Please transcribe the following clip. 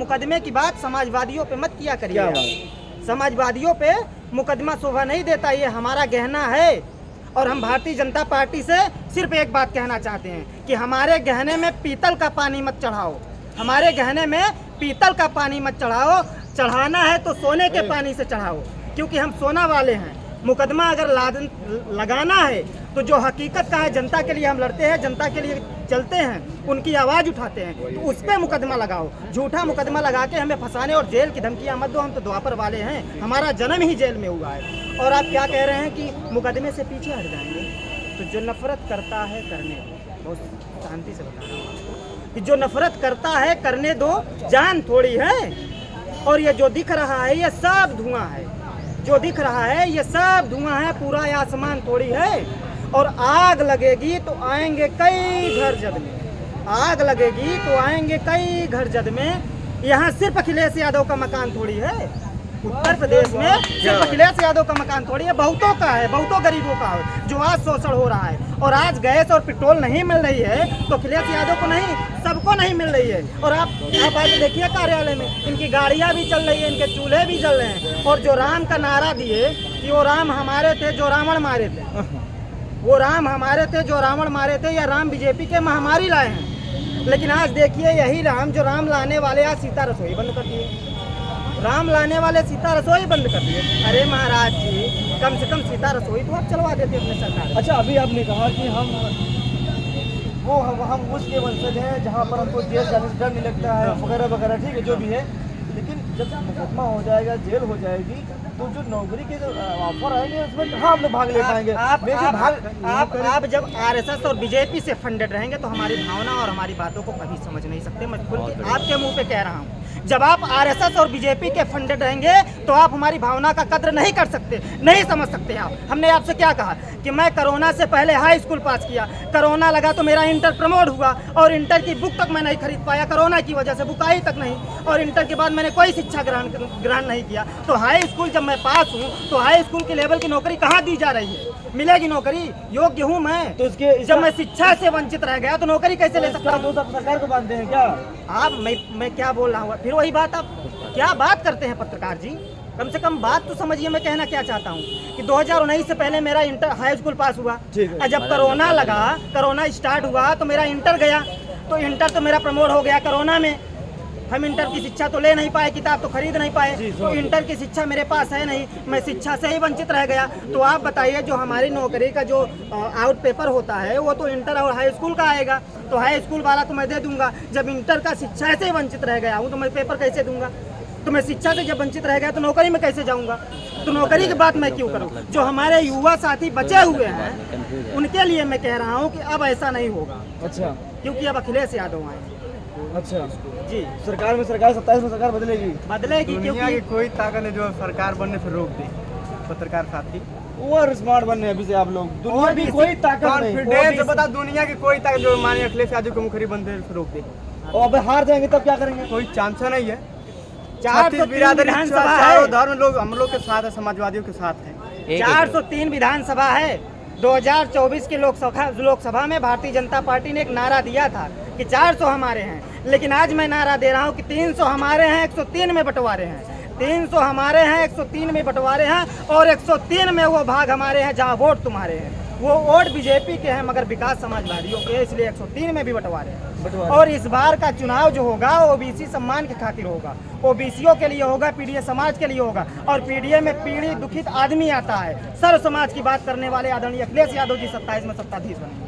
मुकदमे की बात समाजवादियों पे मत किया करिए। समाजवादियों पे मुकदमा शोभा नहीं देता, ये हमारा गहना है। और हम भारतीय जनता पार्टी से सिर्फ एक बात कहना चाहते हैं कि हमारे गहने में पीतल का पानी मत चढ़ाओ, हमारे गहने में पीतल का पानी मत चढ़ाओ। चढ़ाना है तो सोने के पानी से चढ़ाओ, क्योंकि हम सोना वाले हैं। मुकदमा अगर लगाना है तो जो हकीकत का है, जनता के लिए हम लड़ते हैं, जनता के लिए चलते हैं, उनकी आवाज़ उठाते हैं, तो उस पर मुकदमा लगाओ। झूठा मुकदमा लगा के हमें फंसाने और जेल की धमकियाँ मत दो। हम तो द्वापर वाले हैं, हमारा जन्म ही जेल में हुआ है। और आप क्या कह रहे हैं कि मुकदमे से पीछे हट जाएंगे? तो जो नफरत करता है करने दो, बहुत शांति से बता रहा हूँ कि जो नफरत करता है करने दो, जान थोड़ी है। और ये जो दिख रहा है ये सब धुआं है, जो दिख रहा है ये सब धुआं है, पूरा आसमान थोड़ी है। और आग लगेगी तो आएंगे कई घर जद में, आग लगेगी तो आएंगे कई घर जद में। यहाँ सिर्फ अखिलेश यादव का मकान थोड़ी है, उत्तर प्रदेश में सिर्फ अखिलेश यादव का मकान थोड़ी है, बहुतों का है, बहुतों गरीबों का है, जो आज शोषण हो रहा है। और आज गैस और पेट्रोल नहीं मिल रही है तो अखिलेश यादव को नहीं, सबको नहीं मिल रही है। और आप आज देखिए कार्यालय में इनकी गाड़ियां भी चल रही है, इनके चूल्हे भी जल रहे हैं। और जो राम का नारा दिए कि वो राम हमारे थे जो रावण मारे थे, वो राम हमारे थे जो रावण मारे थे, या राम बीजेपी के महामारी लाए हैं। लेकिन आज देखिए यही राम, जो राम लाने वाले आज सीता रसोई बंद कर दिए, राम लाने वाले सीता रसोई बंद कर दिए। अरे महाराज जी, कम से कम सीता रसोई तो आप चलवा देते अपने सरकार। अच्छा, अभी आपने कहा कि हम उसके वंशज हैं जहाँ पर हमको जेल जाने से डर नहीं लगता है वगैरह वगैरह, ठीक है, जो भी है। लेकिन जब मुकदमा हो जाएगा, जेल हो जाएगी, तो जो नौकरी के जो ऑफर आएंगे उसमें कहाँ हम लोग भाग ले पाएंगे? आप जब आरएसएस और बीजेपी से फंडेड रहेंगे तो हमारी भावना और हमारी बातों को कभी समझ नहीं सकते। मैं खुल के आपके मुंह पे कह रहा हूँ, जब आप आरएसएस और बीजेपी के फंडेड रहेंगे तो आप हमारी भावना का कद्र नहीं कर सकते, नहीं समझ सकते आप। हमने आपसे क्या कहा कि मैं कोरोना से पहले हाई स्कूल पास किया, कोरोना लगा तो मेरा इंटर प्रमोट हुआ, और इंटर की बुक तक मैं नहीं खरीद पाया, कोरोना की वजह से बुक आई तक नहीं। और इंटर के बाद मैंने कोई शिक्षा ग्रहण नहीं किया। तो हाई स्कूल जब मैं पास हूँ तो हाई स्कूल के लेवल की नौकरी कहाँ दी जा रही है? मिलेगी नौकरी? योग्य हूँ मैं? तो जब मैं शिक्षा से वंचित रह गया तो नौकरी कैसे ले सकता हूँ? सरकार को बांधते हैं क्या आप? मैं क्या बोल रहा हूँ? फिर वही बात, आप क्या बात करते हैं पत्रकार जी? कम से कम बात तो समझिए। मैं कहना क्या चाहता हूँ कि 2019 से पहले मेरा इंटर हाई स्कूल पास हुआ, जब कोरोना लगा, कोरोना स्टार्ट हुआ तो मेरा इंटर गया, तो इंटर तो मेरा प्रमोट हो गया कोरोना में। हम इंटर की शिक्षा तो ले नहीं पाए, किताब तो खरीद नहीं पाए, तो इंटर की शिक्षा मेरे पास है नहीं, मैं शिक्षा से ही वंचित रह गया। तो आप बताइए, जो हमारी नौकरी का जो आउट पेपर होता है वो तो इंटर और हाई स्कूल का आएगा, तो हाई स्कूल वाला तो मैं दे दूंगा। जब इंटर का शिक्षा से ही वंचित रह गया हूँ तो मैं पेपर कैसे दूंगा? तो मैं शिक्षा से जब वंचित रह गया तो नौकरी में कैसे जाऊंगा? तो नौकरी की बात मैं क्यों करूं? जो हमारे युवा साथी बचे हुए हैं उनके लिए मैं कह रहा हूं कि अब ऐसा नहीं होगा। अच्छा, क्योंकि अब अखिलेश यादव आए। अच्छा जी, सरकार में 27 में सरकार बदलेगी, क्योंकि कोई ताकत नहीं जो सरकार बनने से रोक दे। पत्रकार साथी ओवर स्मार्ट बनने अभी से आप लोग, दुनिया की कोई ताकत नहीं, बता दुनिया की कोई ताकत जो मानिए अखिलेश यादव को मुखरी बनने से रोक दे। और अब हार जाएंगे तब क्या करेंगे? कोई चांस नहीं है। 403 विधानसभा है, चारों धर्म लोग हम लोग के साथ है, समाजवादियों के साथ है। 403 विधानसभा है। 2024 की लोकसभा में भारतीय जनता पार्टी ने एक नारा दिया था कि 400 हमारे हैं, लेकिन आज मैं नारा दे रहा हूं कि 300 हमारे हैं, 103 में बंटवारे हैं। 300 हमारे हैं, 103 में बंटवारे हैं, और 103 में वो भाग हमारे हैं जहां वोट तुम्हारे हैं। वो वोट बीजेपी के हैं मगर विकास समाजवादियों के, इसलिए 103 में भी बंटवारे हैं। और इस बार का चुनाव जो होगा ओबीसी सम्मान के खातिर होगा, ओबीसीओं के लिए होगा, पीडीए समाज के लिए होगा। और पीडीए में पीड़ित दुखित आदमी आता है। सर्व समाज की बात करने वाले आदरणीय अखिलेश यादव जी 27 में सत्ताधीश बने।